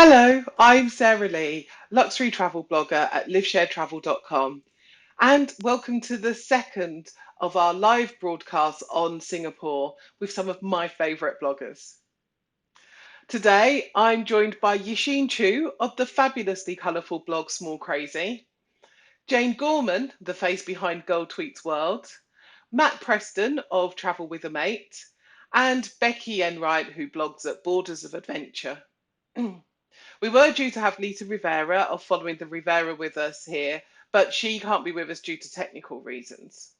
Hello, I'm Sarah Lee, luxury travel blogger at LiveShareTravel.com, and welcome to the second of our live broadcasts on Singapore with some of my favourite bloggers. Today, I'm joined by Yishyene of the fabulously colourful blog Small Crazy, Jayne Gorman, the face behind Girl Tweets World, Matt Preston of Travel with a Mate, and Becki Enright, who blogs at Borders of Adventure. We were due to have Lita Rivera of Following the Rivera with us here, but she can't be with us due to technical reasons.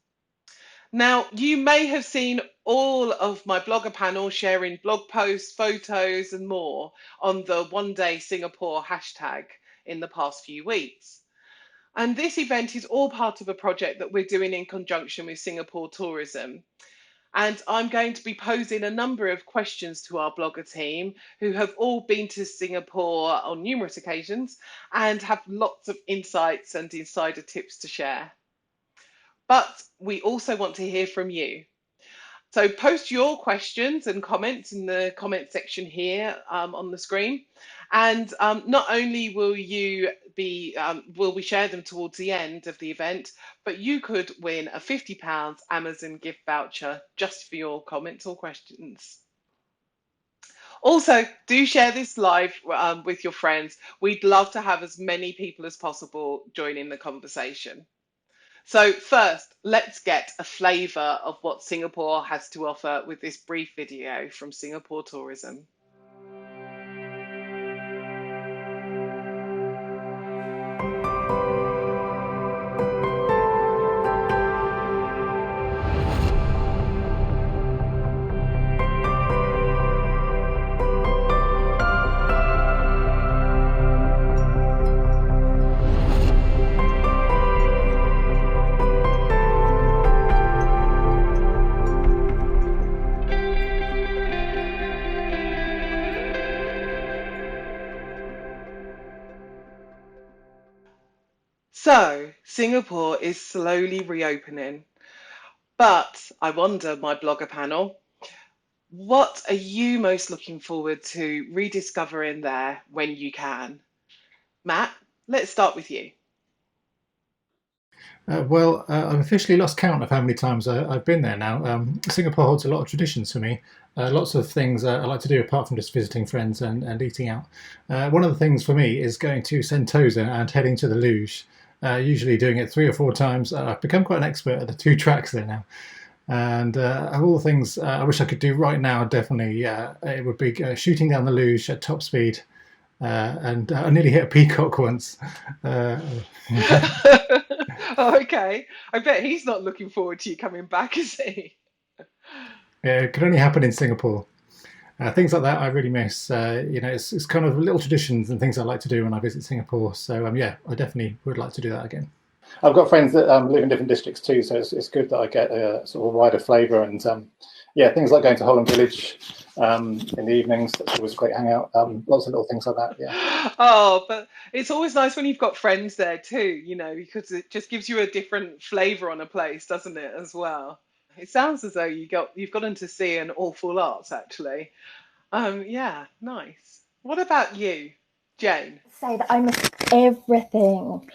Now, you may have seen all of my blogger panel sharing blog posts, photos, and more on the One Day Singapore hashtag in the past few weeks. And this event is all part of a project that we're doing in conjunction with Singapore Tourism. And I'm going to be posing a number of questions to our blogger team who have all been to Singapore on numerous occasions and have lots of insights and insider tips to share. But we also want to hear from you. So post your questions and comments in the comment section here on the screen. And not only will we share them towards the end of the event, but you could win a £50 Amazon gift voucher just for your comments or questions. Also, do share this live with your friends. We'd love to have as many people as possible joining the conversation. So first, let's get a flavour of what Singapore has to offer with this brief video from Singapore Tourism. So, Singapore is slowly reopening, but I wonder, my blogger panel, what are you most looking forward to rediscovering there when you can? Matt, let's start with you. I've officially lost count of how many times I've been there now. Singapore holds a lot of traditions for me. Lots of things I like to do apart from just visiting friends and eating out. One of the things for me is going to Sentosa and heading to the luge. Usually doing it 3 or 4 times. I've become quite an expert at the 2 tracks there now. And of all the things I wish I could do right now, definitely it would be shooting down the luge at top speed. And I nearly hit a peacock once. Okay, I bet he's not looking forward to you coming back, is he? Yeah, it could only happen in Singapore. Things like that I really miss. It's kind of little traditions and things I like to do when I visit Singapore. So yeah, I definitely would like to do that again. I've got friends that live in different districts too, so it's good that I get a sort of wider flavour. And yeah, things like going to Holland Village in the evenings, that's always a great hangout. Lots of little things like that, yeah. Oh, but it's always nice when you've got friends there too, because it just gives you a different flavour on a place, doesn't it, as well? It sounds as though you've gotten to see an awful lot, actually. Yeah, nice. What about you, Jayne? Say that I miss everything.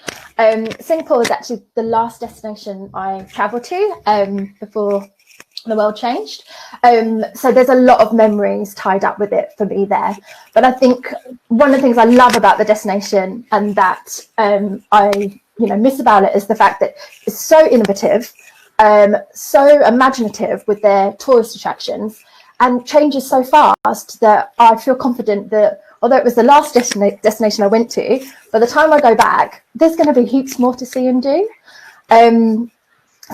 Singapore was actually the last destination I travelled to before the world changed. So there's a lot of memories tied up with it for me there. But I think one of the things I love about the destination and that I miss about it is the fact that it's so innovative, so imaginative with their tourist attractions, and changes so fast that I feel confident that although it was the last destination I went to, by the time I go back, there's going to be heaps more to see and do. So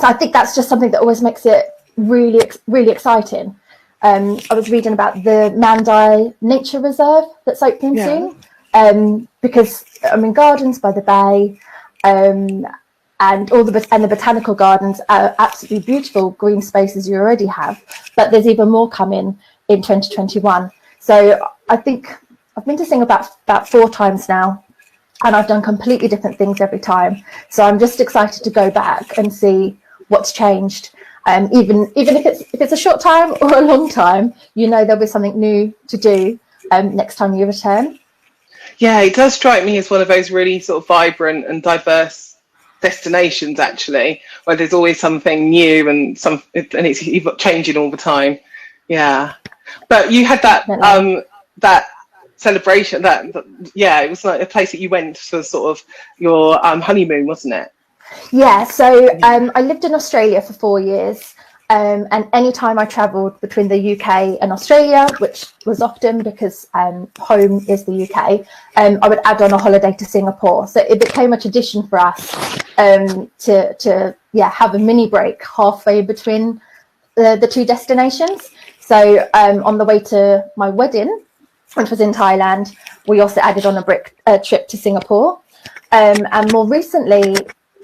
I think that's just something that always makes it really, really exciting. I was reading about the Mandai Nature Reserve that's opening soon, because gardens by the bay, and the botanical gardens are absolutely beautiful green spaces you already have, but there's even more coming in 2021. So I think I've been to Singapore about 4 times now, and I've done completely different things every time. So I'm just excited to go back and see what's changed. Even if it's a short time or a long time, there'll be something new to do next time you return. Yeah, it does strike me as one of those really sort of vibrant and diverse destinations, actually, where there's always something new and it's changing all the time. Yeah, but you had that Definitely. that celebration. Yeah, it was like a place that you went for sort of your honeymoon, wasn't it? Yeah, so I lived in Australia for 4 years, and anytime I travelled between the UK and Australia, which was often because home is the UK, I would add on a holiday to Singapore. So it became a tradition for us to have a mini break halfway between the two destinations. So on the way to my wedding, which was in Thailand, we also added on a trip to Singapore. And more recently,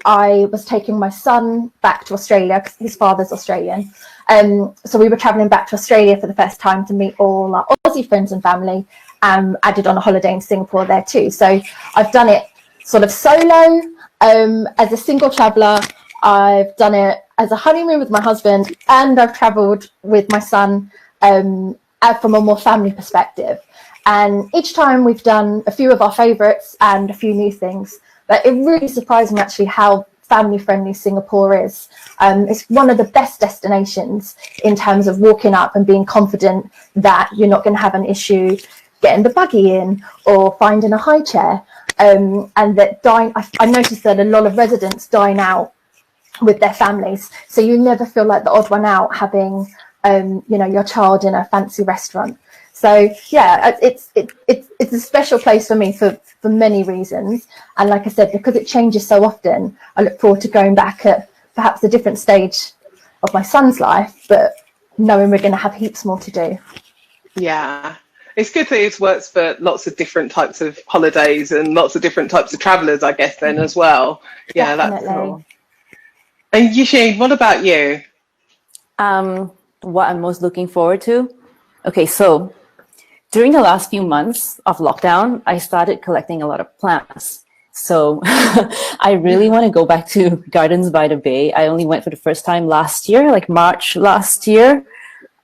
I was taking my son back to Australia because his father's Australian. So we were travelling back to Australia for the first time to meet all our Aussie friends and family, and added on a holiday in Singapore there too. So I've done it sort of solo as a single traveller. I've done it as a honeymoon with my husband, and I've travelled with my son from a more family perspective. And each time we've done a few of our favourites and a few new things. But it really surprised me actually how family-friendly Singapore is. It's one of the best destinations in terms of walking up and being confident that you're not going to have an issue getting the buggy in or finding a high chair. And that I noticed that a lot of residents dine out with their families, so you never feel like the odd one out having your child in a fancy restaurant. So yeah, it's a special place for me for many reasons. And like I said, because it changes so often, I look forward to going back at perhaps a different stage of my son's life, but knowing we're going to have heaps more to do. Yeah. It's good that it works for lots of different types of holidays and lots of different types of travellers, I guess, then as well. Yeah, Definitely. that's cool. And Yishyene, what about you? What I'm most looking forward to? Okay, so during the last few months of lockdown, I started collecting a lot of plants. So I really want to go back to Gardens by the Bay. I only went for the first time last year, like March last year.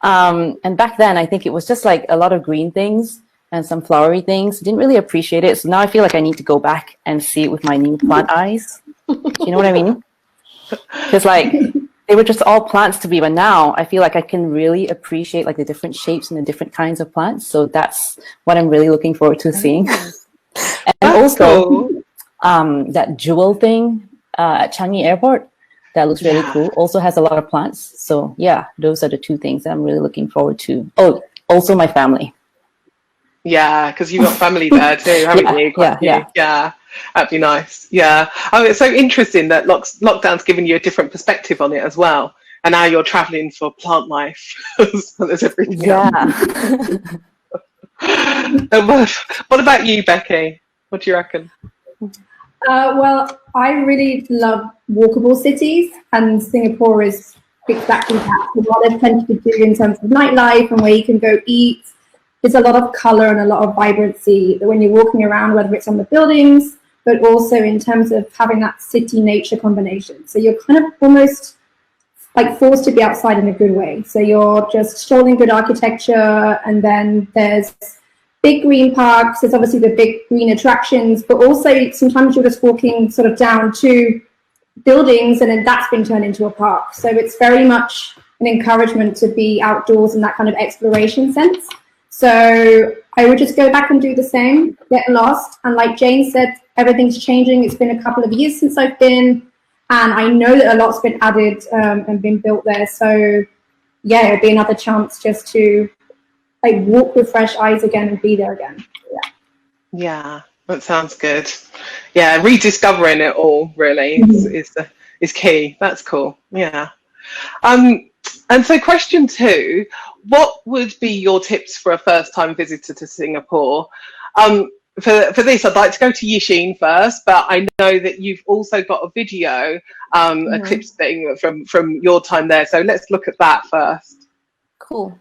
And back then, I think it was just like a lot of green things and some flowery things. Didn't really appreciate it. So now I feel like I need to go back and see it with my new plant eyes. You know what I mean? Because like they were just all plants to me, but now I feel like I can really appreciate like the different shapes and the different kinds of plants. So that's what I'm really looking forward to seeing. And That's also cool. That jewel thing at Changi Airport, that looks really cool. Also has a lot of plants. So yeah, those are the two things that I'm really looking forward to. Oh, also my family. Yeah, because you've got family there too, haven't you? Yeah, that'd be nice. Yeah. Oh, it's so interesting that lockdown's given you a different perspective on it as well. And now you're travelling for plant life as well as everything else. And what about you, Becki? What do you reckon? Well, I really love walkable cities, and Singapore is exactly that. What there's plenty to do in terms of nightlife and where you can go eat. There's a lot of colour and a lot of vibrancy when you're walking around, whether it's on the buildings, but also in terms of having that city-nature combination. So you're kind of almost like forced to be outside in a good way. So you're just strolling good architecture, and then there's big green parks. There's obviously the big green attractions, but also sometimes you're just walking sort of down to buildings and then that's been turned into a park. So it's very much an encouragement to be outdoors in that kind of exploration sense. So I would just go back and do the same, get lost. And like Jayne said, everything's changing. It's been a couple of years since I've been, and I know that a lot's been added and been built there. So yeah, it'd be another chance just to like walk with fresh eyes again and be there again. Yeah, that sounds good. Yeah, rediscovering it all really is key. That's cool. Yeah. And so question 2, what would be your tips for a first-time visitor to Singapore? For this, I'd like to go to Yishyene first, but I know that you've also got a video, a clips thing from your time there. So let's look at that first. Cool.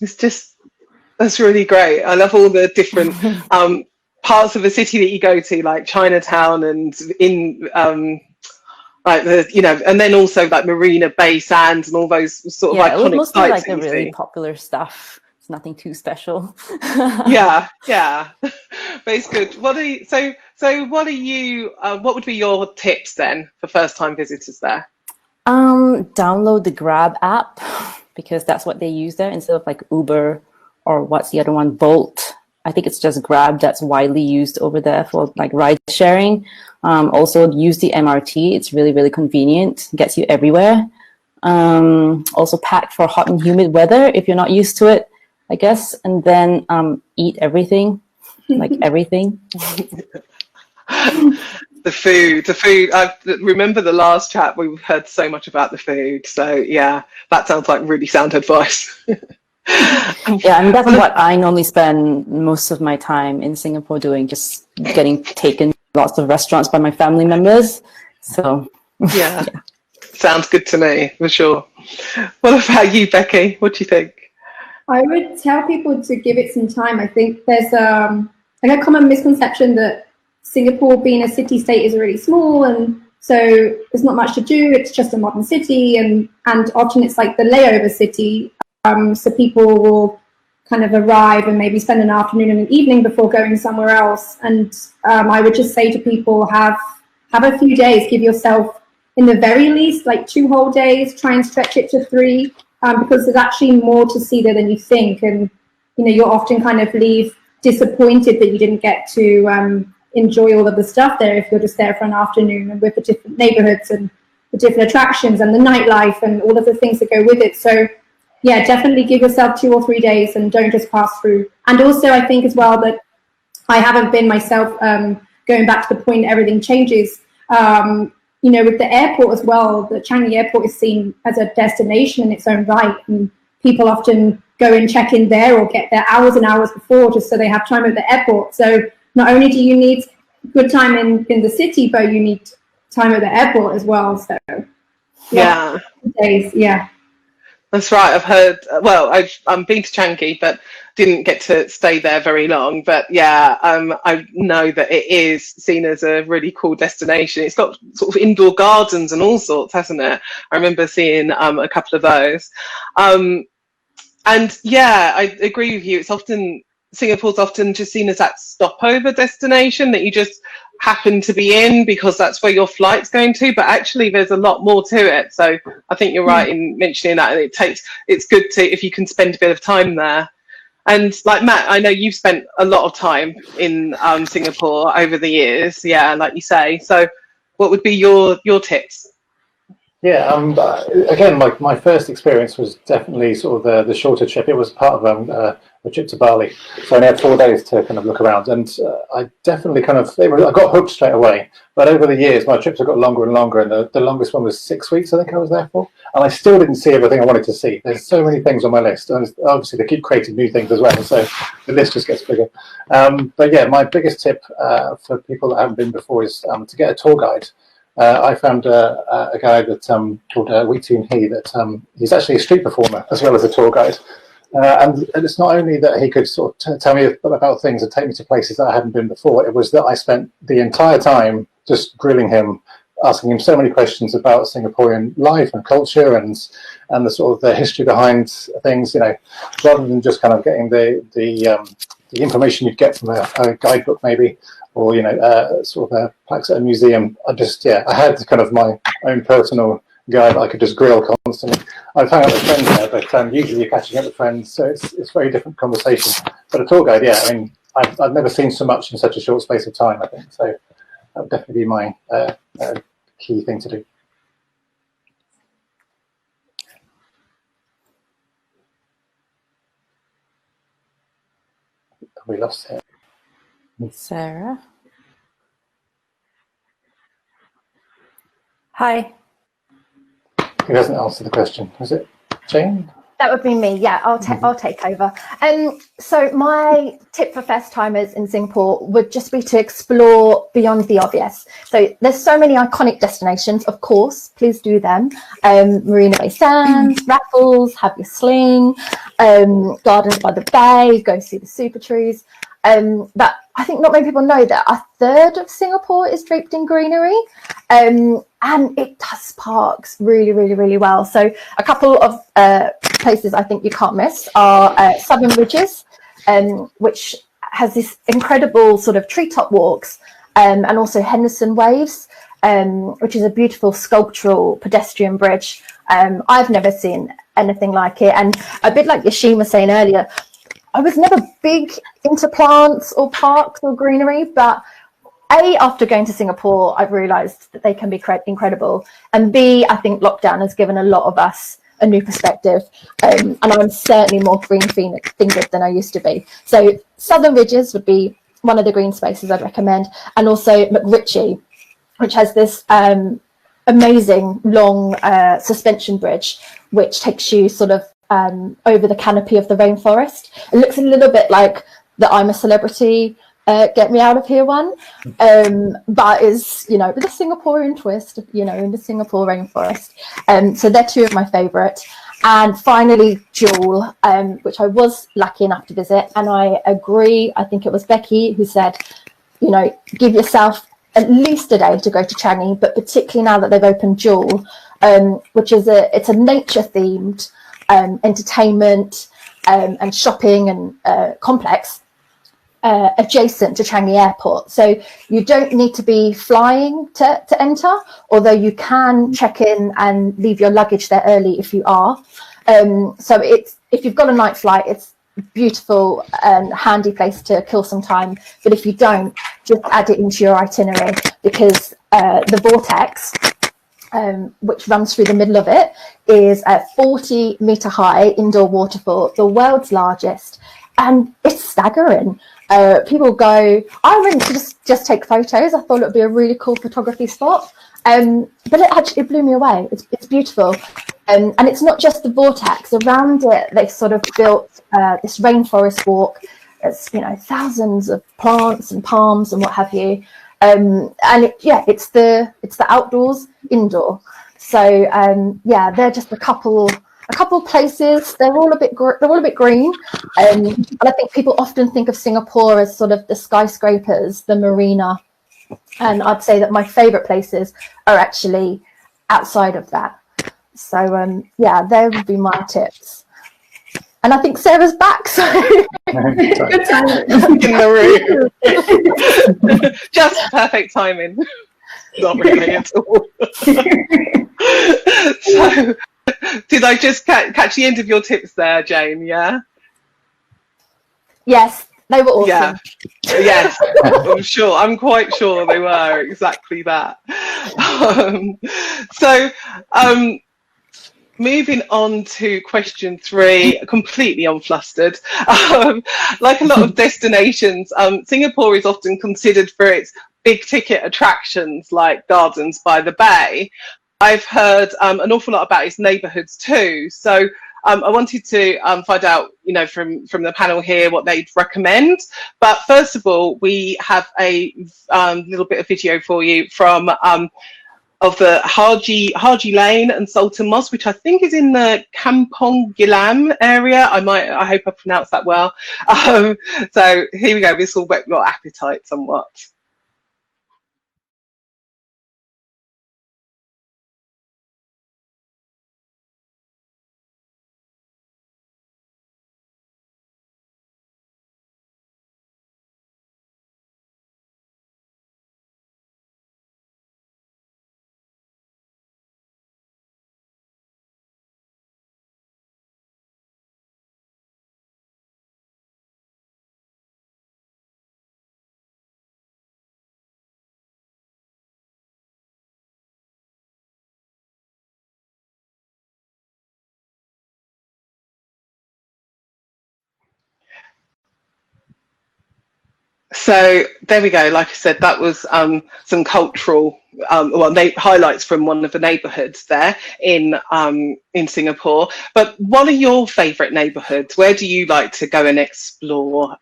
It's just, that's really great. I love all the different parts of the city that you go to, like Chinatown and in like the, you know, and then also like Marina Bay Sands and all those sort of Yeah, it was iconic mostly sites like that the you really see. popular stuff. It's nothing too special. Yeah, yeah, but it's good. What are you, so what are you? What would be your tips then for first-time visitors there? Download the Grab app because that's what they use there instead of like Uber or what's the other one, Bolt. I think it's just Grab that's widely used over there for like ride sharing. Also use the MRT. It's really, really convenient. Gets you everywhere. Also pack for hot and humid weather if you're not used to it, I guess. And then eat everything, like everything. The food. I remember the last chat we heard so much about the food. So yeah, that sounds like really sound advice. Yeah, I mean, that's what I normally spend most of my time in Singapore doing, just getting taken to lots of restaurants by my family members. So, Yeah, sounds good to me for sure. What about you, Becki? What do you think? I would tell people to give it some time. I think there's like a common misconception that Singapore, being a city state, is really small, and so there's not much to do. It's just a modern city, and often it's like the layover city. So people will kind of arrive and maybe spend an afternoon and an evening before going somewhere else. And I would just say to people, have a few days. Give yourself, in the very least, like 2 whole days. Try and stretch it to 3. Because there's actually more to see there than you think, and you know, you'll often kind of leave disappointed that you didn't get to enjoy all of the stuff there if you're just there for an afternoon and with the different neighbourhoods and the different attractions and the nightlife and all of the things that go with it. So yeah, definitely give yourself 2 or 3 days and don't just pass through. And also I think as well that I haven't been myself, going back to the point everything changes. You know, with the airport as well, the Changi airport is seen as a destination in its own right, and people often go and check in there or get there hours and hours before just so they have time at the airport. So not only do you need good time in the city, but you need time at the airport as well. So Yeah. days, yeah. That's right. I've heard. Well, I've been to Changi, but didn't get to stay there very long. But yeah, I know that it is seen as a really cool destination. It's got sort of indoor gardens and all sorts, hasn't it? I remember seeing a couple of those. And yeah, I agree with you. It's often Singapore's often just seen as that stopover destination that you just happen to be in because that's where your flight's going to. But actually, there's a lot more to it. So I think you're right in mentioning that. And it's good to, if you can spend a bit of time there. And like Matt, I know you've spent a lot of time in Singapore over the years. Yeah, like you say. So what would be your tips? Yeah, again, my first experience was definitely sort of the shorter trip. It was part of a trip to Bali, so I only had 4 days to kind of look around, and I definitely I got hooked straight away. But over the years, my trips have got longer and longer, and the longest one was 6 weeks, I think I was there for, and I still didn't see everything I wanted to see. There's so many things on my list, and obviously they keep creating new things as well, so the list just gets bigger. But yeah, my biggest tip for people that haven't been before is to get a tour guide. I found a guy that called Wee Toon Hee that he's actually a street performer as well as a tour guide. And it's not only that he could sort of tell me about things and take me to places that I hadn't been before, it was that I spent the entire time just grilling him, asking him so many questions about Singaporean life and culture and the sort of the history behind things, you know, rather than just kind of getting the information you'd get from a guidebook maybe, or, you know, sort of a plaques at a museum. I had kind of my own personal guy that I could just grill constantly. I've hung out with friends there, but usually you're catching up with friends, so it's very different conversation. But a tour guide, yeah, I mean, I've never seen so much in such a short space of time, I think. So that would definitely be my key thing to do. We lost it. Sarah? Hi. Who hasn't answered the question? Is it Jayne? That would be me. Yeah, I'll take over. So my tip for first timers in Singapore would just be to explore beyond the obvious. So there's so many iconic destinations, of course, please do them. Marina Bay Sands, Raffles, have your sling, Gardens by the Bay, go see the super trees. But I think not many people know that a third of Singapore is draped in greenery, and it does parks really, really, really well. So a couple of places I think you can't miss are Southern Ridges, which has this incredible sort of treetop walks, and also Henderson Waves, which is a beautiful sculptural pedestrian bridge. I've never seen anything like it, and a bit like Yishyene was saying earlier, I was never big into plants or parks or greenery, but A, after going to Singapore, I've realised that they can be incredible. And B, I think lockdown has given a lot of us a new perspective. And I'm certainly more green-fingered than I used to be. So Southern Ridges would be one of the green spaces I'd recommend. And also McRitchie, which has this amazing long suspension bridge, which takes you sort of over the canopy of the rainforest. It looks a little bit like the I'm a Celebrity Get Me Out of Here one, but is, you know, with a Singaporean twist, you know, in the Singapore rainforest. So they're two of my favourite. And finally, Jewel, which I was lucky enough to visit. And I agree, I think it was Becki who said, you know, give yourself at least a day to go to Changi, but particularly now that they've opened Jewel, which is it's a nature themed entertainment and shopping and complex adjacent to Changi Airport. So you don't need to be flying to enter, although you can check in and leave your luggage there early if you are. So if you've got a night flight, it's a beautiful and handy place to kill some time. But if you don't, just add it into your itinerary, because the vortex, which runs through the middle of it, is a 40-meter high indoor waterfall, the world's largest, and it's staggering. People go, I went to just take photos. I thought it would be a really cool photography spot, but it blew me away. It's beautiful, and it's not just the vortex. Around it, they've sort of built this rainforest walk. It's, you know, thousands of plants and palms and what have you. And it's the outdoors, indoor. So they're just a couple places. They're all a bit green. And I think people often think of Singapore as sort of the skyscrapers, the marina. And I'd say that my favourite places are actually outside of that. So there would be my tips. And I think Sarah's back, so Good timing. In the room. Just perfect timing. Not really at all. So, did I just catch the end of your tips there, Jayne? Yeah? yes, they were awesome. Yeah. Yes, I'm quite sure they were exactly that. Moving on to question 3, completely unflustered. Like a lot of destinations, Singapore is often considered for its big ticket attractions like Gardens by the Bay. I've heard an awful lot about its neighbourhoods too. So I wanted to find out, you know, from the panel here what they'd recommend. But first of all, we have a little bit of video for you from of the Haji Lane and Sultan Mosque, which I think is in the Kampong Glam area. I hope I pronounced that well. So here we go. This will whet your appetite somewhat. So there we go. Like I said, that was some cultural highlights from one of the neighbourhoods there in Singapore. But what are your favourite neighbourhoods? Where do you like to go and explore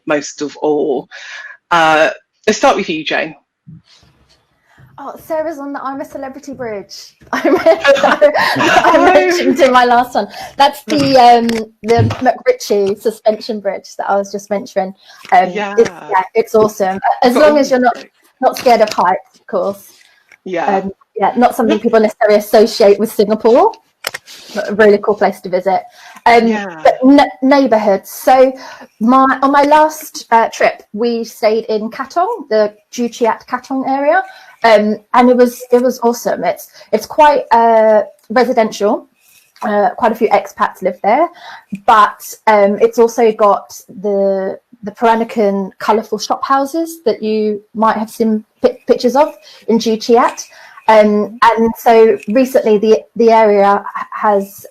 most of all? Let's start with you, Jayne. Oh, Sarah's on the I'm a Celebrity bridge. I mentioned in my last one. That's the McRitchie suspension bridge that I was just mentioning. It's awesome. As long as you're not scared of heights, of course. Yeah. Not something people necessarily associate with Singapore. But a really cool place to visit. But neighbourhoods. So on my last trip, we stayed in Katong, the Juchiat Katong area. And it was awesome. It's quite residential. Quite a few expats live there, but it's also got the Peranakan colourful shop houses that you might have seen pictures of in Juchiat. And so recently the area has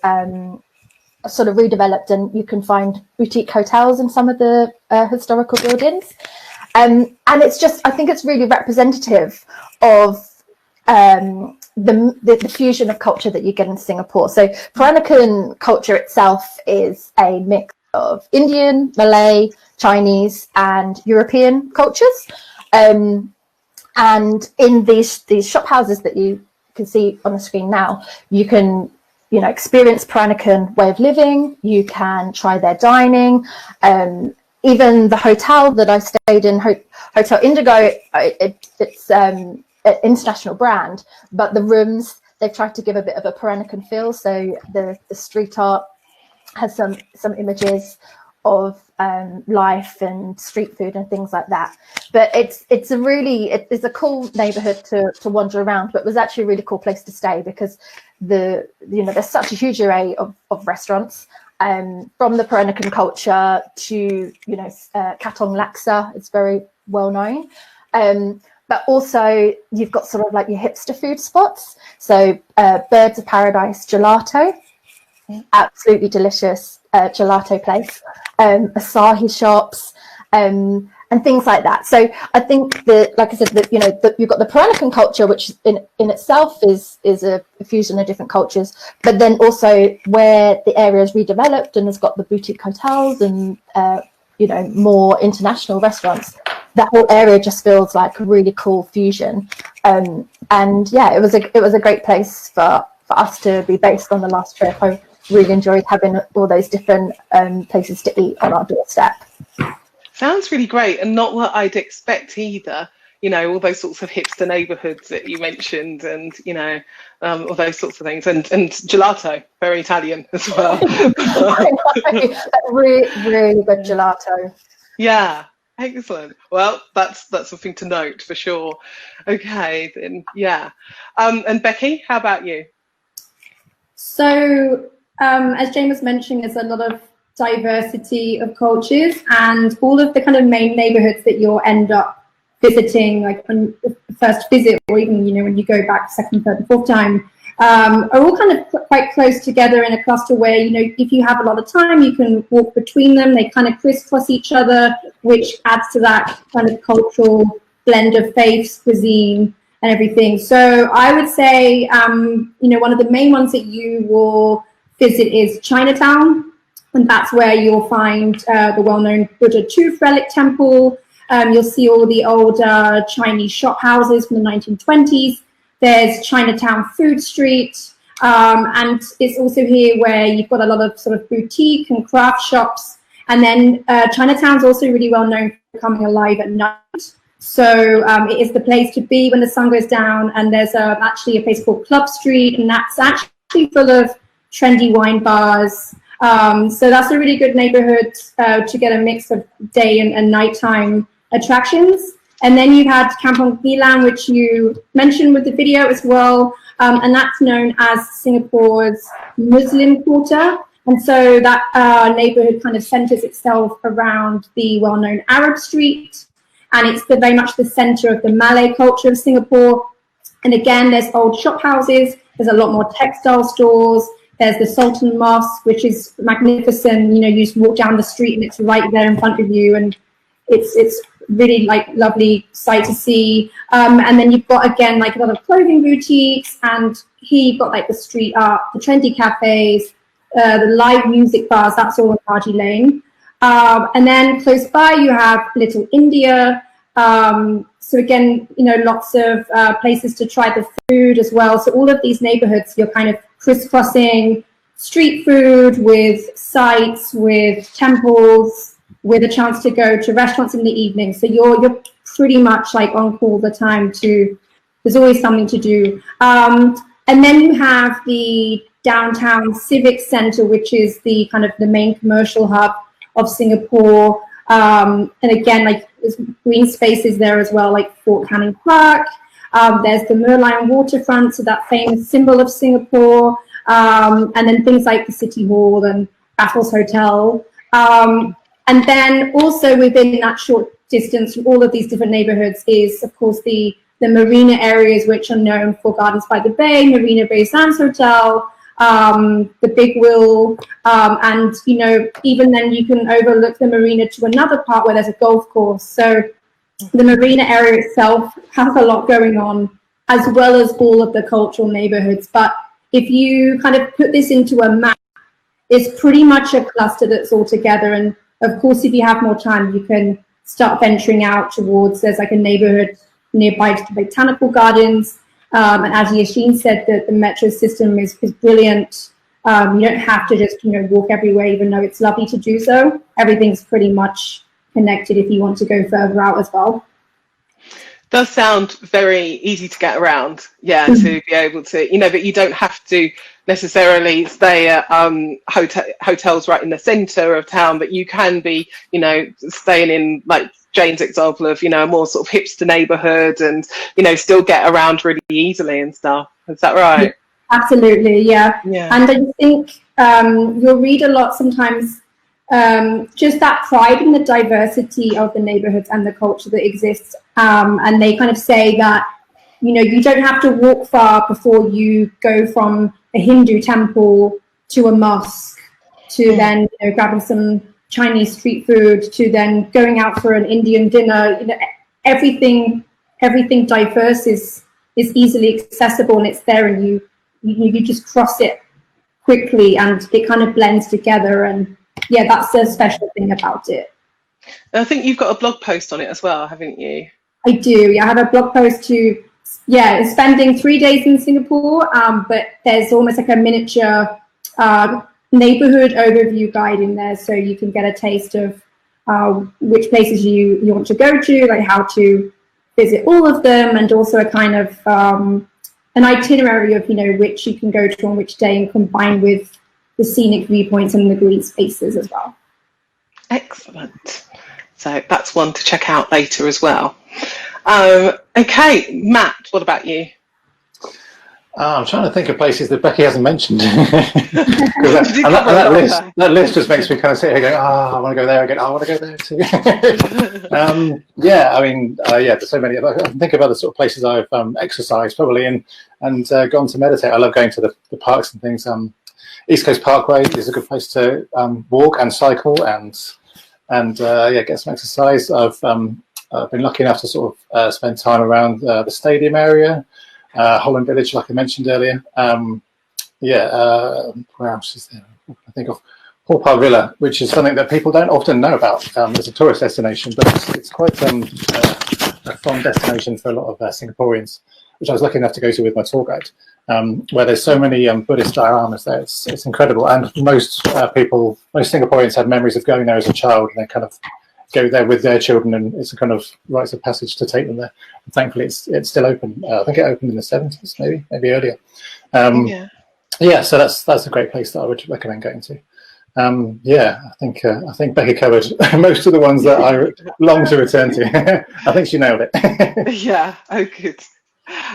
sort of redeveloped, and you can find boutique hotels in some of the historical buildings. And it's just, I think it's really representative of the fusion of culture that you get in Singapore. So Peranakan culture itself is a mix of Indian, Malay, Chinese, and European cultures. And in these shop houses that you can see on the screen now, you can experience Peranakan way of living. You can try their dining. Even the hotel that I stayed in, Hotel Indigo, it's an international brand, but the rooms, they've tried to give a bit of a Peranakan feel. So the street art has some images of life and street food and things like that. But it's a cool neighborhood to wander around, but it was actually a really cool place to stay because there's such a huge array of restaurants. From the Peranakan culture to Katong laksa, it's very well known, but also you've got sort of like your hipster food spots. So Birds of Paradise Gelato, absolutely delicious gelato place, Asahi shops, and things like that. So I think that, like I said, that you've got the Peranakan culture, which in itself is a fusion of different cultures, but then also where the area is redeveloped and has got the boutique hotels and more international restaurants, that whole area just feels like a really cool fusion. It was a great place for us to be based on the last trip. I really enjoyed having all those different places to eat on our doorstep. Sounds really great, and not what I'd expect either. All those sorts of hipster neighbourhoods that you mentioned, and all those sorts of things, and gelato, very Italian as well. I know, really, really good gelato. Yeah, excellent. Well, that's something to note for sure. Okay, then, yeah. And Becki, how about you? So, as Jayne was mentioning, there's a lot of diversity of cultures, and all of the kind of main neighborhoods that you'll end up visiting, like on the first visit, or even when you go back second, third, and fourth time, are all kind of quite close together in a cluster where if you have a lot of time, you can walk between them. They kind of crisscross each other, which adds to that kind of cultural blend of faiths, cuisine, and everything. So I would say one of the main ones that you will visit is Chinatown. And that's where you'll find the well-known Buddha Tooth Relic Temple. You'll see all the old Chinese shop houses from the 1920s. There's Chinatown Food Street. And it's also here where you've got a lot of sort of boutique and craft shops. And then Chinatown's also really well known for coming alive at night. So it is the place to be when the sun goes down. And there's actually a place called Club Street, and that's actually full of trendy wine bars. So that's a really good neighborhood to get a mix of day and nighttime attractions. And then you had Kampong Glam, which you mentioned with the video as well, and that's known as Singapore's Muslim quarter. And so that neighborhood kind of centers itself around the well-known Arab Street, and it's very much the center of the Malay culture of Singapore. And again, there's old shop houses, there's a lot more textile stores. There's the Sultan Mosque, which is magnificent. You just walk down the street and it's right there in front of you, and it's really like lovely sight to see. And then you've got again like a lot of clothing boutiques, and here you've got like the street art, the trendy cafes, the live music bars. That's all in Haji Lane. And then close by you have Little India. So again, you know, lots of places to try the food as well. So all of these neighborhoods, you're kind of crisscrossing street food with sites, with temples, with a chance to go to restaurants in the evening. So you're pretty much like on call all the time there's always something to do. And then you have the downtown Civic Center, which is the kind of the main commercial hub of Singapore. And again, like there's green spaces there as well, like Fort Canning Park. There's the Merlion waterfront, so that famous symbol of Singapore. And then things like the City Hall and Raffles Hotel. And then also within that short distance from all of these different neighborhoods is, of course, the marina areas, which are known for Gardens by the Bay, Marina Bay Sands Hotel, the Big Wheel, and, you know, even then you can overlook the marina to another part where there's a golf course. So the marina area itself has a lot going on, as well as all of the cultural neighborhoods. But if you kind of put this into a map, it's pretty much a cluster that's all together. And of course, if you have more time, you can start venturing out towards, there's like a neighborhood nearby to the botanical gardens. And as Yishyene said, the metro system is brilliant. You don't have to just, you know, walk everywhere, even though it's lovely to do so. Everything's pretty much connected if you want to go further out as well. Does sound very easy to get around, yeah, to be able to, you know, but you don't have to necessarily stay at hotels right in the centre of town, but you can be, you know, staying in, like Jayne's example of, you know, a more sort of hipster neighbourhood and, you know, still get around really easily and stuff. Is that right? Absolutely, yeah. Yeah. And I think you'll read a lot sometimes, just that pride in the diversity of the neighborhoods and the culture that exists. And they kind of say that, you know, you don't have to walk far before you go from a Hindu temple to a mosque to then, you know, grabbing some Chinese street food to then going out for an Indian dinner. You know, everything diverse is easily accessible, and it's there, and you just cross it quickly, and it kind of blends together. And yeah, that's the special thing about it. And I think you've got a blog post on it as well, haven't you? I do. Yeah, I have a blog post to, yeah, spending 3 days in Singapore, but there's almost like a miniature neighborhood overview guide in there, so you can get a taste of which places you want to go to, like how to visit all of them, and also a kind of an itinerary of, you know, which you can go to on which day, and combine with the scenic viewpoints and the green spaces as well. Excellent. So that's one to check out later as well. Okay, Matt, what about you? I'm trying to think of places that Becki hasn't mentioned. that list just makes me kind of sit here going, I want to go there again. I want to go there too. Yeah, I mean, there's so many. I can think of other sort of places I've exercised probably and gone to meditate. I love going to the parks and things. East Coast Parkway is a good place to walk and cycle and get some exercise. I've been lucky enough to sort of spend time around the stadium area. Holland Village, like I mentioned earlier. Where else is there? I think of Haw Par Villa, which is something that people don't often know about as a tourist destination, but it's quite a fun destination for a lot of Singaporeans, which I was lucky enough to go to with my tour guide, where there's so many Buddhist dioramas there. It's incredible, and most Singaporeans have memories of going there as a child, and they kind of go there with their children, and it's a kind of rites of passage to take them there. And thankfully, it's still open. I think it opened in the 70s, maybe earlier. So that's a great place that I would recommend going to. I think Becki covered most of the ones that I long to return to. I think she nailed it. Yeah. Oh, good.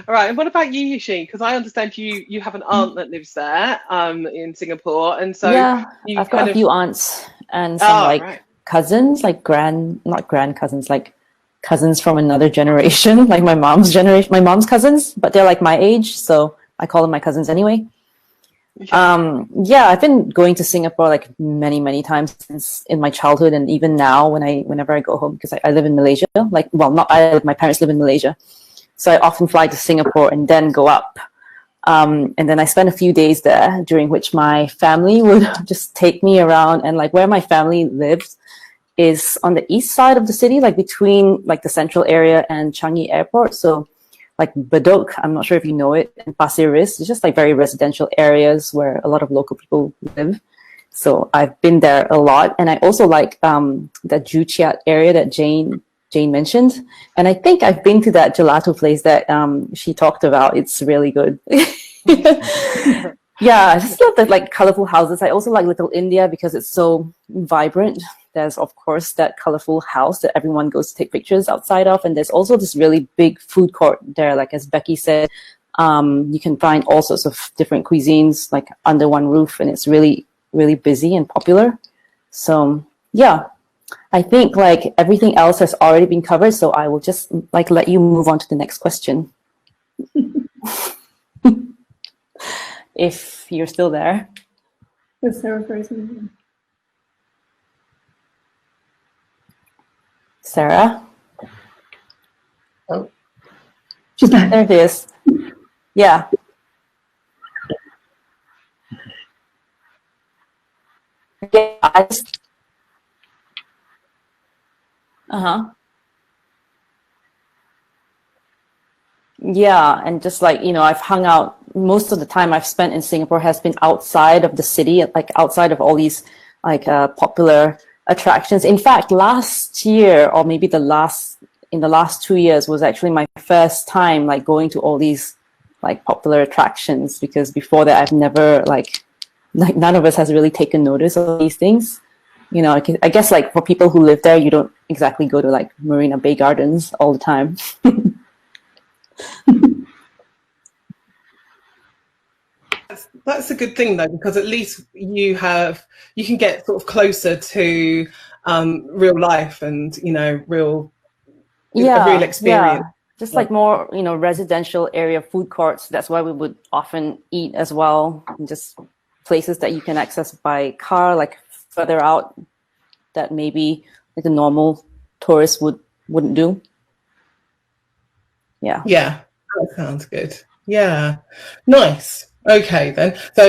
All right. And what about you, Yishyene? Because I understand you have an aunt that lives there in Singapore, and so I've got a few aunts and some cousins, like not grand cousins, like cousins from another generation, like my mom's cousins, but they're like my age, so I call them my cousins anyway. Yeah, I've been going to Singapore like many times since in my childhood, and even now whenever I go home, because I live in Malaysia. Like, well, not I. My parents live in Malaysia, so I often fly to Singapore and then go up. And then I spend a few days there, during which my family would just take me around. And like where my family lives is on the east side of the city, like between like the central area and Changi Airport. So like Bedok, I'm not sure if you know it, and Pasir Ris, it's just like very residential areas where a lot of local people live. So I've been there a lot. And I also like the Joo Chiat area that Jayne mentioned. And I think I've been to that gelato place that she talked about. It's really good. Yeah, I just love the like colorful houses. I also like Little India because it's so vibrant. There's, of course, that colorful house that everyone goes to take pictures outside of. And there's also this really big food court there. Like as Becki said, you can find all sorts of different cuisines like under one roof. And it's really, really busy and popular. So, yeah, I think like everything else has already been covered. So I will just like let you move on to the next question. If you're still there. Is Sarah frozen? Sarah? Oh. She's back. There it is. Yeah. Yeah. Yeah, and just like, I've hung out, most of the time I've spent in Singapore has been outside of the city, like outside of all these like popular attractions. In fact, last year, or maybe in the last 2 years, was actually my first time like going to all these like popular attractions, because before that I've never like none of us has really taken notice of these things. I guess like for people who live there, you don't exactly go to like Marina Bay Gardens all the time. That's a good thing though, because at least you can get sort of closer to real life and real experience. Yeah. Just like more residential area food courts. That's why we would often eat as well. And just places that you can access by car, like further out, that maybe like a normal tourist wouldn't do. Yeah. Yeah, that sounds good. Yeah, nice. Okay then. So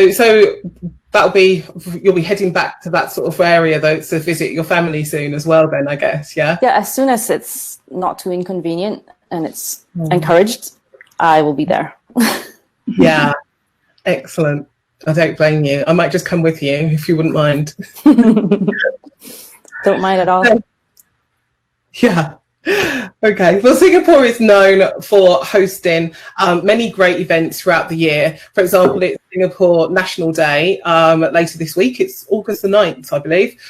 you'll be heading back to that sort of area though to visit your family soon as well then, I guess. Yeah. Yeah, as soon as it's not too inconvenient and it's encouraged, I will be there. Yeah. Excellent. I don't blame you. I might just come with you if you wouldn't mind. Don't mind at all. Yeah. Okay. Well, Singapore is known for hosting many great events throughout the year. For example, it's Singapore National Day later this week. It's August the 9th, I believe,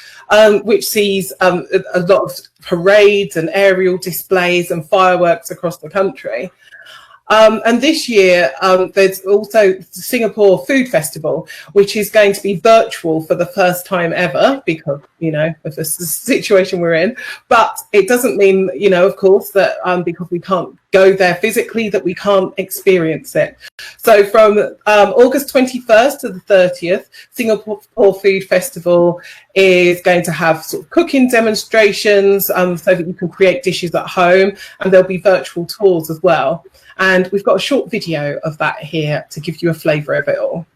which sees a lot of parades and aerial displays and fireworks across the country. And this year, there's also the Singapore Food Festival, which is going to be virtual for the first time ever because, of the situation we're in. But it doesn't mean, of course, that because we can't go there physically, that we can't experience it. So from August 21st to the 30th, Singapore Food Festival is going to have sort of cooking demonstrations so that you can create dishes at home, and there'll be virtual tours as well. And we've got a short video of that here to give you a flavour of it all.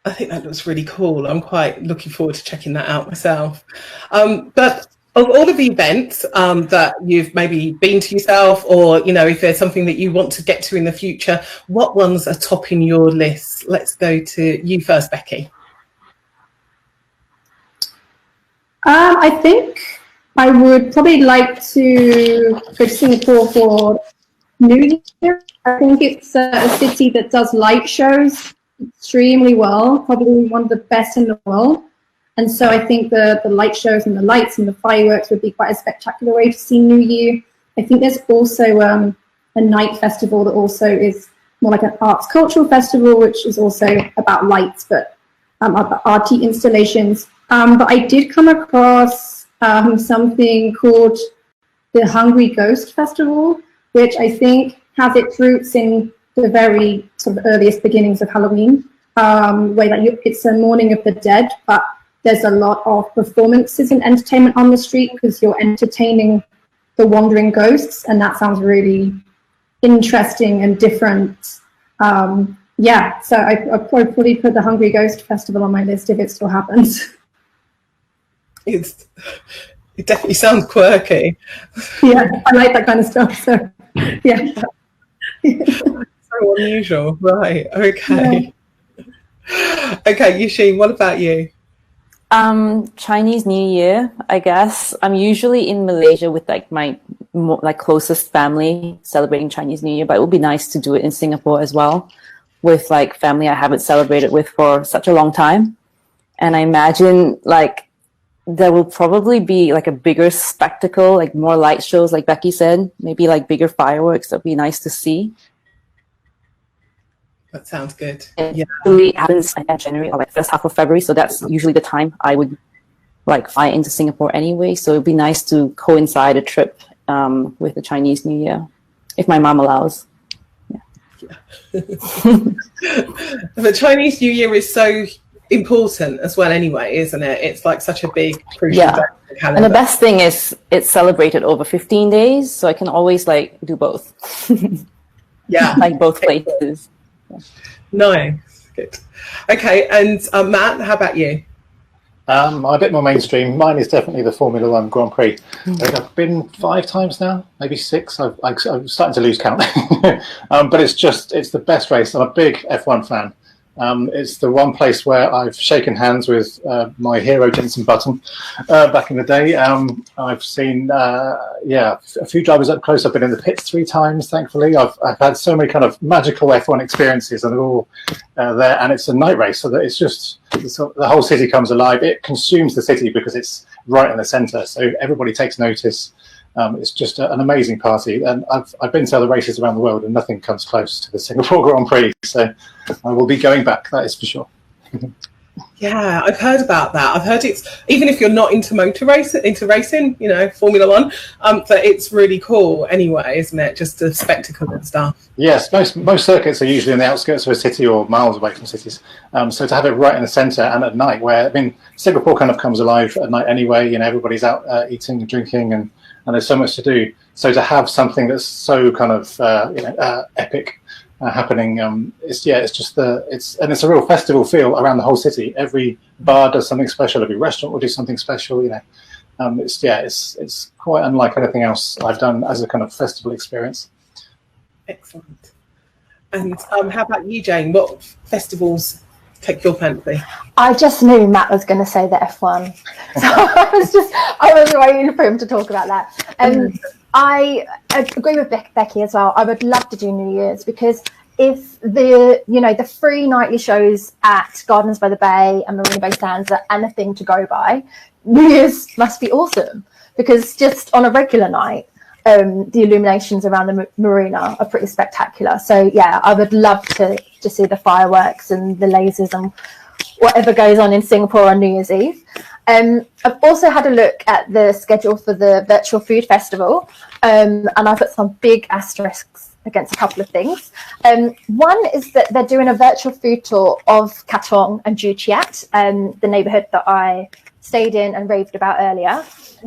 I think that looks really cool. I'm quite looking forward to checking that out myself. But of all of the events that you've maybe been to yourself, or, if there's something that you want to get to in the future, what ones are topping your list? Let's go to you first, Becki. I think I would probably like to go to Singapore for New Year, I think it's a city that does light shows extremely well, probably one of the best in the world. And so I think the light shows and the lights and the fireworks would be quite a spectacular way to see New Year. I think there's also a night festival that also is more like an arts cultural festival, which is also about lights, but about arty installations. But I did come across something called the Hungry Ghost Festival, which I think has its roots in the very sort of earliest beginnings of Halloween, where it's a mourning of the dead, but there's a lot of performances and entertainment on the street because you're entertaining the wandering ghosts, and that sounds really interesting and different. Yeah, so I'd probably put the Hungry Ghost Festival on my list if it still happens. It definitely sounds quirky. Yeah, I like that kind of stuff. So, yeah. So unusual, right? Okay. Yeah. Okay, Yishyene, what about you? Chinese New Year, I guess. I'm usually in Malaysia with like my closest family celebrating Chinese New Year, but it would be nice to do it in Singapore as well with like family I haven't celebrated with for such a long time. And I imagine like there will probably be like a bigger spectacle, like more light shows, like Becki said, maybe like bigger fireworks. That'd be nice to see. That sounds good. It usually happens in January or like first half of February, so that's usually the time I would like fly into Singapore anyway. So it'd be nice to coincide a trip with the Chinese New Year, if my mom allows. Yeah. The Chinese New Year is so important as well anyway, isn't it? It's like such a big crucial day in the calendar. And the best thing is it's celebrated over 15 days, so I can always like do both. Yeah. Like both places. Yeah. Nice. Good. Okay, and Matt, how about you? A bit more mainstream. Mine is definitely the Formula One Grand Prix. I've been 5 times now, maybe 6. I'm starting to lose count. But it's the best race. I'm a big F1 fan. It's the one place where I've shaken hands with my hero, Jenson Button, back in the day. I've seen, a few drivers up close. I've been in the pits 3 times, thankfully. I've had so many kind of magical F1 experiences, and they're all there. And it's a night race, so that the whole city comes alive. It consumes the city because it's right in the centre, so everybody takes notice. It's just an amazing party, and I've been to other races around the world, and nothing comes close to the Singapore Grand Prix. So I will be going back. That is for sure. Yeah, I've heard about that. I've heard it's even if you're not into racing, you know, Formula One, but it's really cool anyway, isn't it? Just the spectacle and stuff. Yes, most circuits are usually in the outskirts of a city or miles away from cities. So to have it right in the centre and at night, Singapore kind of comes alive at night anyway. You know, everybody's out eating and drinking, and there's so much to do. So to have something that's so kind of epic happening, it's a real festival feel around the whole city. Every bar does something special. Every restaurant will do something special. You know, it's quite unlike anything else I've done as a kind of festival experience. Excellent. And how about you, Jayne? What festivals take your fancy? I just knew Matt was going to say the F1, so I was waiting for him to talk about that. I agree with Becki as well. I would love to do New Year's, because if the free nightly shows at Gardens by the Bay and Marina Bay Sands are anything to go by, New Year's must be awesome, because just on a regular night, the illuminations around the marina are pretty spectacular. So yeah, I would love to see the fireworks and the lasers and whatever goes on in Singapore on New Year's Eve. I've also had a look at the schedule for the virtual food festival, and I put some big asterisks against a couple of things. One is that they're doing a virtual food tour of Katong and Juchiat, the neighbourhood that I stayed in and raved about earlier.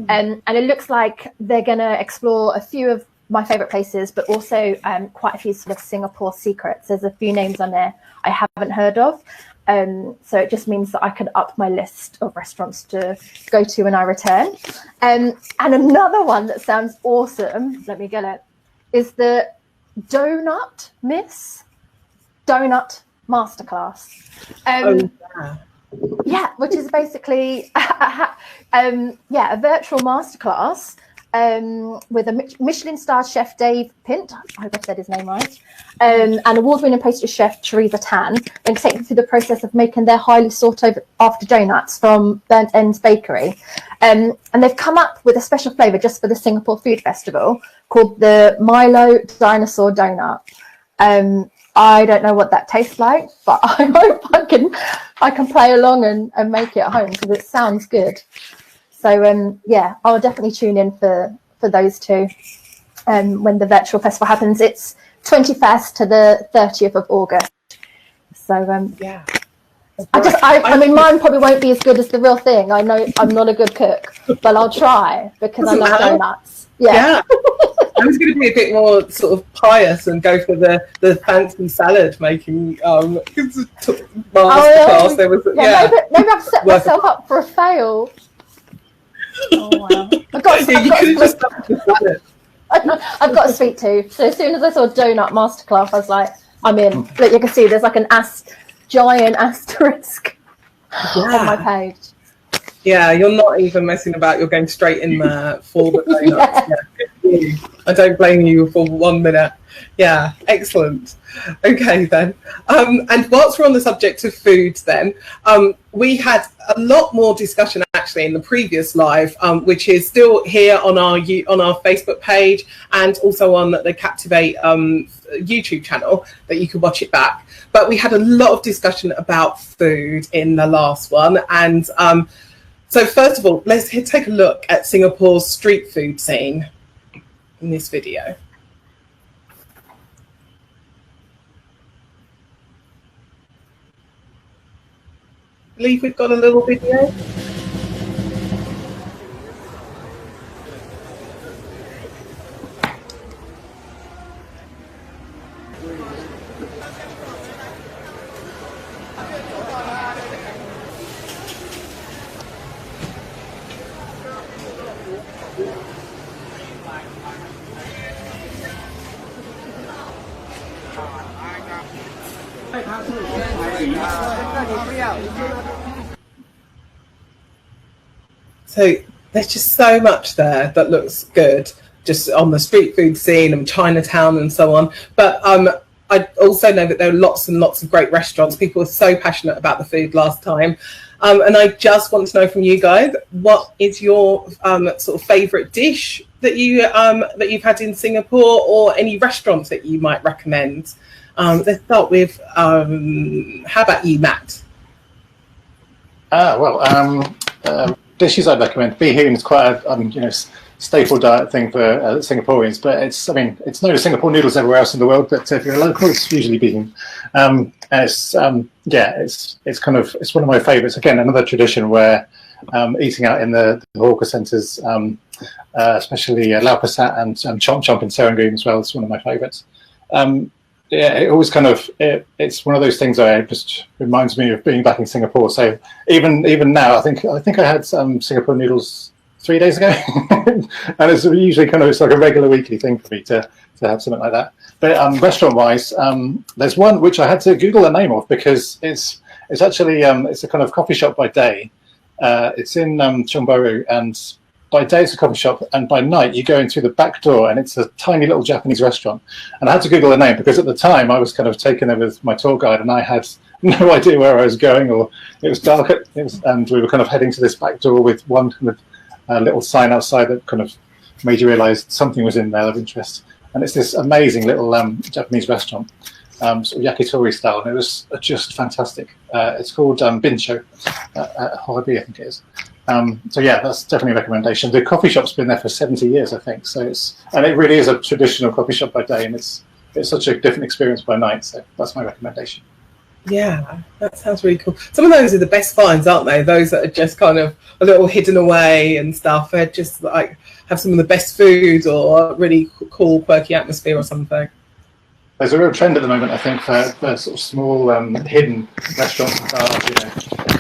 And it looks like they're going to explore a few of my favourite places, but also quite a few sort of Singapore secrets. There's a few names on there I haven't heard of. So it just means that I could up my list of restaurants to go to when I return. And another one that sounds awesome, let me get it, is the Donut Masterclass. Yeah, which is basically a virtual masterclass with a Michelin star chef Dave Pint, I hope I said his name right, and award-winning pastry chef Teresa Tan, and take them through the process of making their highly sought-after donuts from Burnt Ends Bakery. And they've come up with a special flavour just for the Singapore Food Festival called the Milo Dinosaur Donut. I don't know what that tastes like, but I hope I can play along and make it at home because it sounds good. So yeah, I'll definitely tune in for those two when the virtual festival happens. It's 21st to the 30th of August. So Yeah. I mean, mine probably won't be as good as the real thing. I know I'm not a good cook, but I'll try because I love donuts. Yeah. I was going to be a bit more sort of pious and go for the fancy salad making masterclass. There was maybe I've set myself up for a fail. Oh wow! I've got a sweet tooth. So as soon as I saw donut masterclass, I was like, I'm in. Look, you can see there's like an giant asterisk on my page. Yeah, you're not even messing about. You're going straight in there for the donuts. Yeah. I don't blame you for 1 minute. Yeah, excellent. Okay, then. And whilst we're on the subject of food, then, we had a lot more discussion actually in the previous live, which is still here on our Facebook page and also on the Captivate YouTube channel that you can watch it back. But we had a lot of discussion about food in the last one, and so first of all, let's take a look at Singapore's street food scene in this video. I believe we've got a little video. So there's just so much there that looks good, just on the street food scene and Chinatown and so on. But I also know that there are lots and lots of great restaurants. People were so passionate about the food last time. And I just want to know from you guys, what is your sort of favourite dish that you've had in Singapore, or any restaurants that you might recommend? Let's start with, how about you, Matt? Dishes I'd recommend. Bee hoon is quite a staple diet thing for Singaporeans, but it's known as Singapore noodles everywhere else in the world. But if you're a local, it's usually bee hoon. It's one of my favourites. Again, another tradition where eating out in the hawker centres, especially Lau Pa Sat and Chomp Chomp in Serangoon as well, is one of my favourites. It always it's one of those things that just reminds me of being back in Singapore. So even now, I think I had Singapore noodles 3 days ago, and it's usually it's like a regular weekly thing for me to have something like that. But restaurant-wise, there's one which I had to Google the name of because it's actually it's a kind of coffee shop by day. It's in Chong Bahru, and by day it's a coffee shop, and by night you go in through the back door and it's a tiny little Japanese restaurant. And I had to Google the name because at the time I was kind of taken there with my tour guide and I had no idea where I was going, or it was dark, and we were kind of heading to this back door with one kind of little sign outside that kind of made you realise something was in there of interest. And it's this amazing little Japanese restaurant, sort of yakitori style, and it was just fantastic. It's called Bincho at Hoibi, I think it is. So yeah, that's definitely a recommendation. The coffee shop's been there for 70 years, I think. So it really is a traditional coffee shop by day, and it's such a different experience by night. So that's my recommendation. Yeah, that sounds really cool. Some of those are the best finds, aren't they? Those that are just kind of a little hidden away and stuff. They're just like have some of the best food or really cool, quirky atmosphere or something. There's a real trend at the moment, I think, for sort of small hidden restaurants and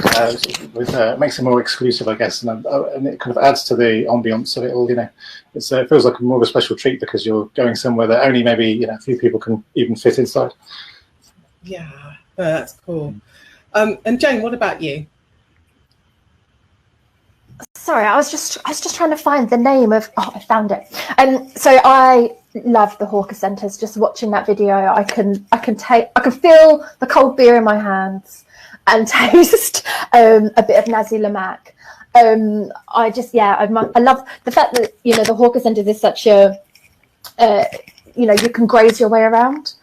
bars, it makes it more exclusive, I guess, and it kind of adds to the ambience of it all. It feels like more of a special treat because you're going somewhere that only maybe a few people can even fit inside. Yeah, that's cool. And Jayne, what about you? Sorry, I was just trying to find the name of. Oh, I found it. And so I love the hawker centres. Just watching that video, I can feel the cold beer in my hands and taste a bit of Nazi Lemak. I love the fact that the hawker centres is such a you can graze your way around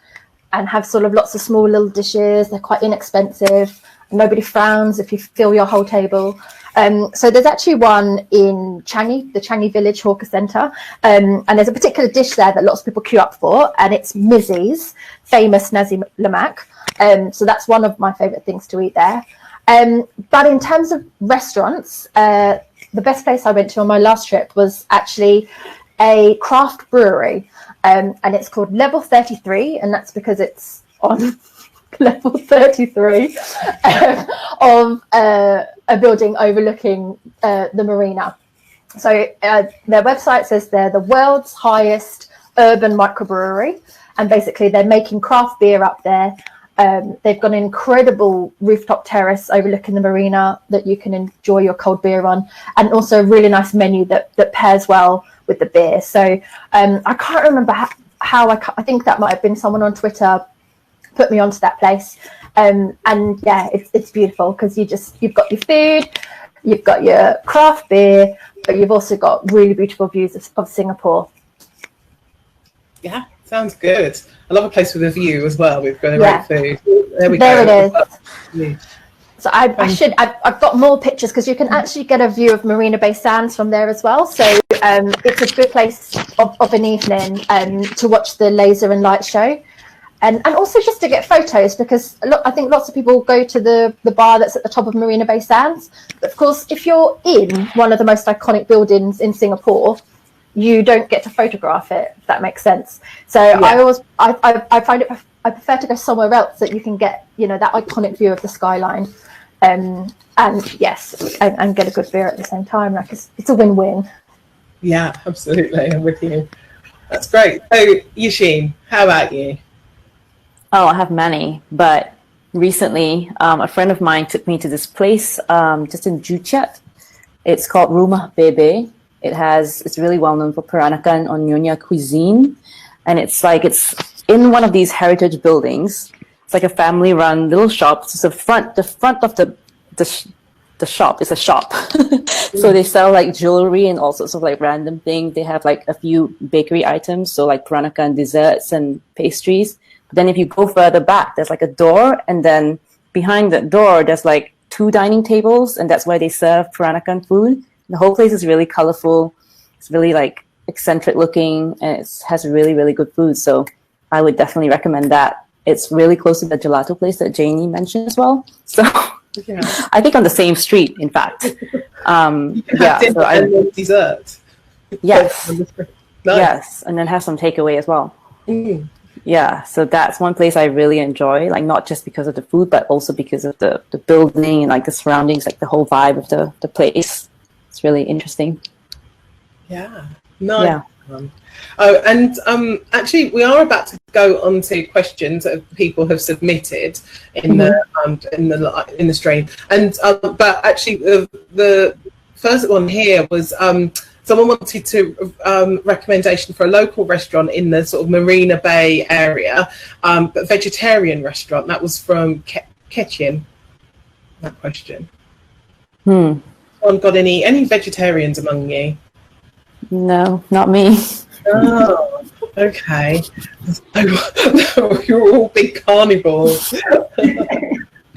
and have sort of lots of small little dishes. They're quite inexpensive. Nobody frowns if you fill your whole table. So there's actually one in Changi, the Changi Village Hawker Centre, and there's a particular dish there that lots of people queue up for, and it's Mizzy's famous Nazi Lemak. So that's one of my favourite things to eat there. But in terms of restaurants, the best place I went to on my last trip was actually a craft brewery, and it's called Level 33, and that's because it's on level 33 of a building overlooking the marina. So their website says they're the world's highest urban microbrewery, and basically they're making craft beer up there. They've got an incredible rooftop terrace overlooking the marina that you can enjoy your cold beer on, and also a really nice menu that pairs well with the beer. So I can't remember how I think that might have been someone on Twitter put me onto that place, and yeah, it's beautiful because you've got your food, you've got your craft beer, but you've also got really beautiful views of Singapore. Yeah, sounds good. I love a place with a view as well. We've got great food. There we go. There it is. So I've got more pictures because you can actually get a view of Marina Bay Sands from there as well. So it's a good place of an evening to watch the laser and light show. And also just to get photos, because I think lots of people go to the bar that's at the top of Marina Bay Sands. But of course, if you're in one of the most iconic buildings in Singapore, you don't get to photograph it, if that makes sense. So yeah. I find it, I prefer to go somewhere else that you can get, that iconic view of the skyline. And yes, and get a good beer at the same time. Like it's a win-win. Yeah, absolutely. I'm with you. That's great. So, Yishyene, how about you? Oh, I have many, but recently a friend of mine took me to this place just in Joo Chiat. It's called Rumah Bebe. It's really well known for Peranakan or Nyonya cuisine, and it's in one of these heritage buildings. It's like a family-run little shop. It's the front of the shop is a shop. So they sell like jewelry and all sorts of like random things. They have like a few bakery items, so like Peranakan desserts and pastries. But then if you go further back, there's like a door, and then behind that door, there's like 2 dining tables, and that's where they serve Peranakan food. The whole place is really colorful. It's really like eccentric looking, and it has really, really good food. So I would definitely recommend that. It's really close to the gelato place that Jayne mentioned as well. So yeah. I think on the same street, in fact. Dessert. Yes. Nice. Yes, and then have some takeaway as well. Mm. Yeah, so that's one place I really enjoy, like not just because of the food, but also because of the building and like the surroundings, like the whole vibe of the place. It's really interesting. Yeah, nice. Yeah. Oh, and actually, we are about to go on to questions that people have submitted in the stream, and but actually, the first one here was someone wanted to recommendation for a local restaurant in the sort of Marina Bay area, but vegetarian restaurant. That was from Ketchin. That question. Got any vegetarians among you? No, not me. Oh, okay. You're all big carnivores.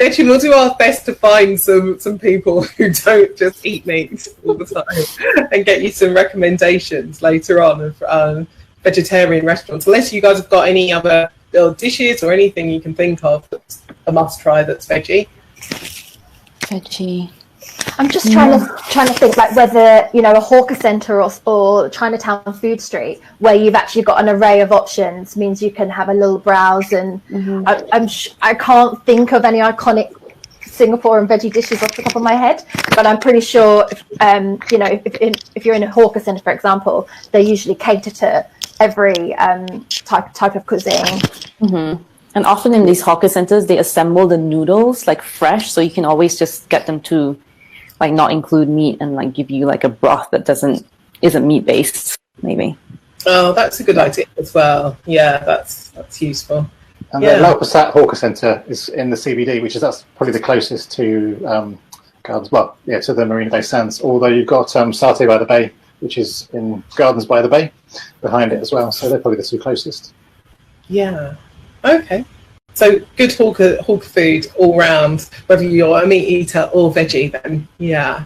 Actually, we'll do our best to find some people who don't just eat meat all the time and get you some recommendations later on of vegetarian restaurants. Unless you guys have got any other dishes or anything you can think of that's a must try that's veggie. Veggie. I'm just trying to think like whether a hawker centre or Chinatown food street where you've actually got an array of options means you can have a little browse, and I can't think of any iconic Singaporean veggie dishes off the top of my head, but I'm pretty sure if you're in a hawker centre, for example, they usually cater to every type of cuisine. Mm-hmm. And often in these hawker centres, they assemble the noodles like fresh, so you can always just get them to like not include meat and like give you like a broth that isn't meat based, maybe. Oh, that's a good idea as well. Yeah, that's useful. And the Lau Pa Sat Hawker Centre is in the CBD, that's probably the closest to Gardens, to the Marina Bay Sands. Although you've got Satay by the Bay, which is in Gardens by the Bay, behind it as well. So they're probably the two closest. Yeah. Okay. So good hawker food all round, whether you're a meat eater or veggie. Then yeah.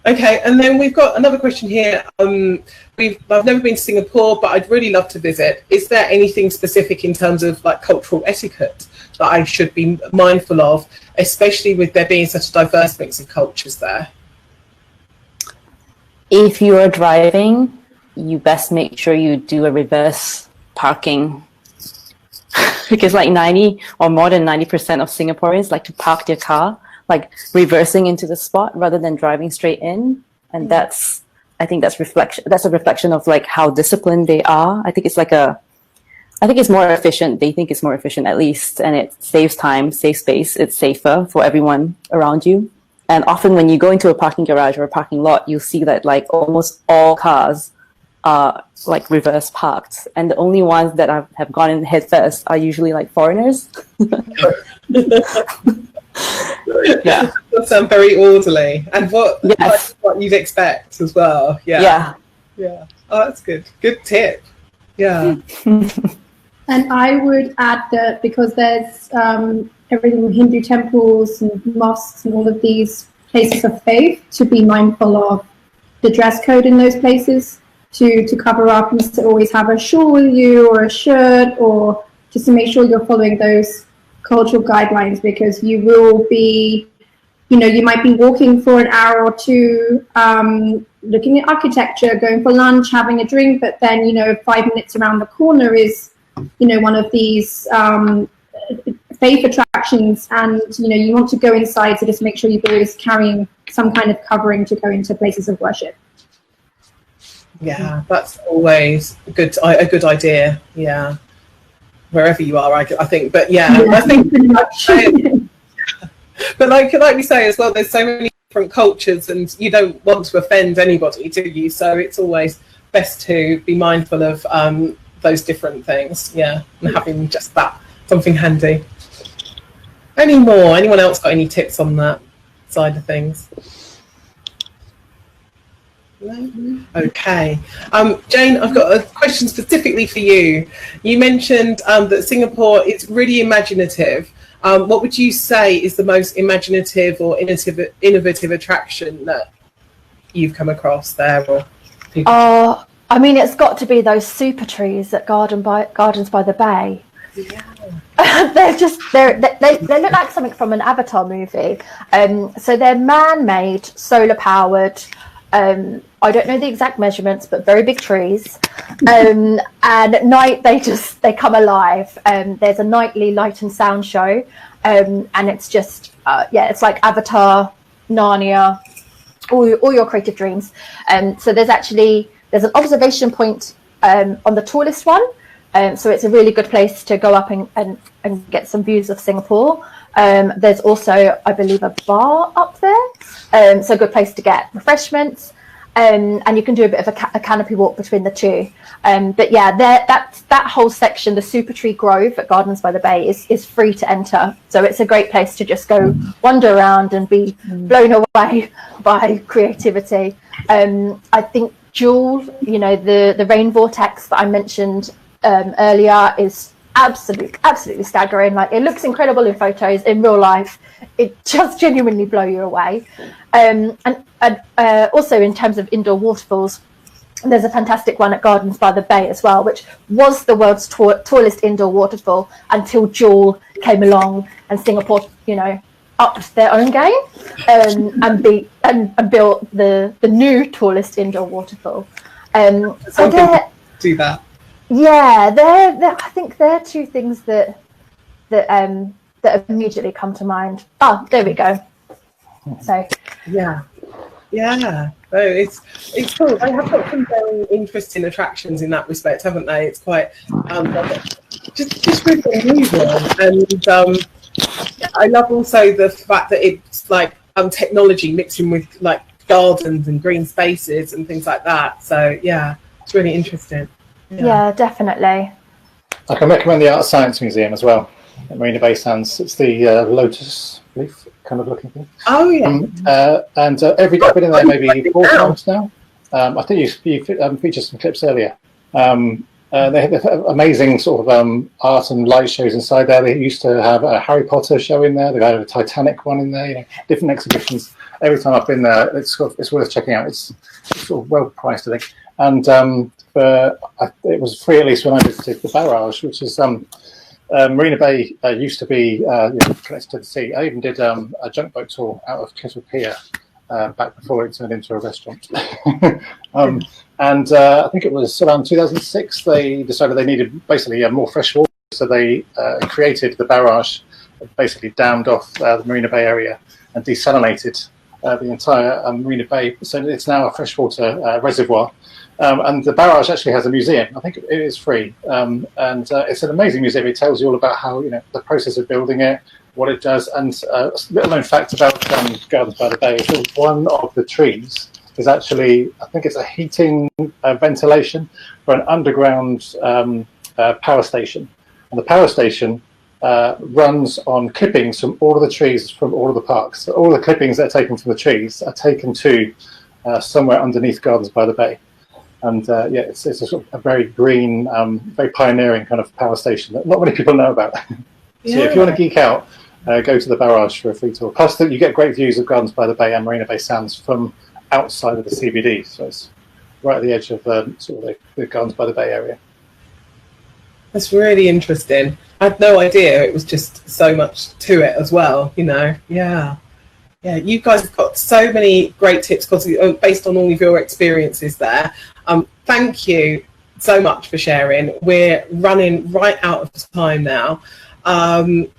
Okay, and then we've got another question here. I've never been to Singapore, but I'd really love to visit. Is there anything specific in terms of like cultural etiquette that I should be mindful of, especially with there being such a diverse mix of cultures there? If you are driving, you best make sure you do a reverse parking. Because like 90 or more than 90% of Singaporeans like to park their car like reversing into the spot rather than driving straight in, and I think that's a reflection of like how disciplined they are. I think it's more efficient. They think it's more efficient at least, and it saves time, saves space. It's safer for everyone around you. And often when you go into a parking garage or a parking lot, you'll see that like almost all cars are like reverse parked, and the only ones that have gone in head first are usually like foreigners. Yeah, that sounds very orderly, and what you'd expect as well. Yeah. Oh, that's good. Good tip. Yeah. And I would add that because there's everything from Hindu temples and mosques and all of these places of faith, to be mindful of the dress code in those places, to cover up and to always have a shawl with you or a shirt, or just to make sure you're following those cultural guidelines, because you will be, you might be walking for an hour or two, looking at architecture, going for lunch, having a drink, but then 5 minutes around the corner is one of these faith attractions, and you want to go inside, so just make sure you're always carrying some kind of covering to go into places of worship. Yeah, that's always a good idea. Yeah, wherever you are, I think. But I think pretty much. But like we say as well, there's so many different cultures, and you don't want to offend anybody, do you? So it's always best to be mindful of those different things. Yeah, and having just that something handy. Anyone else got any tips on that side of things? No? Okay. Jayne, I've got a question specifically for you. You mentioned that Singapore is really imaginative. What would you say is the most imaginative or innovative attraction that you've come across there? Or people? I mean, it's got to be those super trees at Gardens by the Bay. Yeah. they look like something from an Avatar movie. So they're man-made, solar-powered. I don't know the exact measurements, but very big trees. And at night they come alive. There's a nightly light and sound show, and it's just it's like Avatar, Narnia, all your creative dreams. So there's an observation point on the tallest one. So it's a really good place to go up and get some views of Singapore. There's also, I believe, a bar up there. So a good place to get refreshments. And you can do a bit of a canopy walk between the two. But yeah, that whole section, the Super Tree Grove at Gardens by the Bay, is free to enter. So it's a great place to just go wander around and be blown away by creativity. I think Jewel, the rain vortex that I mentioned earlier, is absolutely staggering. Like, it looks incredible in photos. In real life, it just genuinely blow you away. And also in terms of indoor waterfalls, there's a fantastic one at Gardens by the Bay as well, which was the world's tallest indoor waterfall until Jewel came along and Singapore, upped their own game and built the new tallest indoor waterfall. So do that. Yeah, I think they're two things that immediately come to mind. Oh, there we go. So yeah. So it's cool. They have got some very interesting attractions in that respect, haven't they? It's quite just really unusual, and I love also the fact that it's like technology mixing with like gardens and green spaces and things like that. So yeah, it's really interesting. Yeah, definitely. I can recommend the Art Science Museum as well at Marina Bay Sands. It's the lotus leaf kind of looking thing. Oh yeah. And every day I've been in there maybe 4 times now. I think you featured some clips earlier. They have amazing sort of art and light shows inside there. They used to have a Harry Potter show in there. They had a Titanic one in there. Different exhibitions. Every time I've been there, it's worth checking out. It's sort of well priced, I think. And it was free, at least when I visited the Barrage, which is Marina Bay used to be connected to the sea. I even did a junk boat tour out of Kettle Pier back before it turned into a restaurant. And I think it was around 2006 they decided they needed basically more fresh water, so they created the Barrage, basically dammed off the Marina Bay area and desalinated the entire Marina Bay. So it's now a freshwater reservoir. And the Barrage actually has a museum. I think it is free, and it's an amazing museum. It tells you all about how the process of building it, what it does, and a little known fact about Gardens by the Bay is that one of the trees is actually, I think it's a heating ventilation for an underground power station, and the power station runs on clippings from all of the trees from all of the parks. So all the clippings that are taken from the trees are taken to somewhere underneath Gardens by the Bay. And it's a sort of a very green, very pioneering kind of power station that not many people know about. So if you want to geek out, go to the Barrage for a free tour. Plus, you get great views of Gardens by the Bay and Marina Bay Sands from outside of the CBD. So it's right at the edge of sort of the Gardens by the Bay area. That's really interesting. I had no idea it was just so much to it as well. Yeah, you guys have got so many great tips based on all of your experiences there. Thank you so much for sharing. We're running right out of time now. But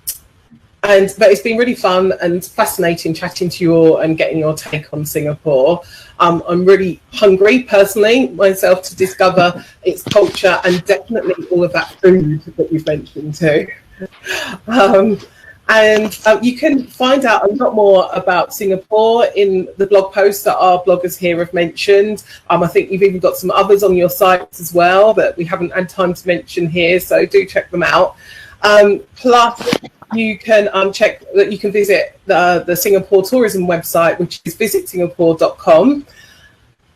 it's been really fun and fascinating chatting to you all and getting your take on Singapore. I'm really hungry personally myself to discover its culture and definitely all of that food that you've mentioned too. You can find out a lot more about Singapore in the blog posts that our bloggers here have mentioned. I think you've even got some others on your sites as well that we haven't had time to mention here, so do check them out. Plus, you can check that you can visit the Singapore tourism website, which is visitsingapore.com.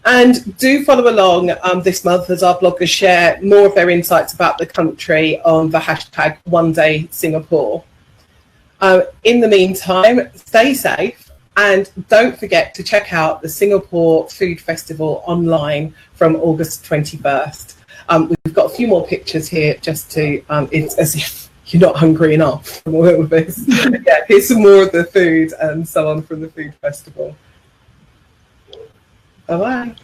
And do follow along this month as our bloggers share more of their insights about the country on the hashtag #OneDaySingapore. In the meantime, stay safe and don't forget to check out the Singapore Food Festival online from August 21st. We've got a few more pictures here just to, it's as if you're not hungry enough from all of this. Yeah, here's some more of the food and so on from the food festival. Bye-bye.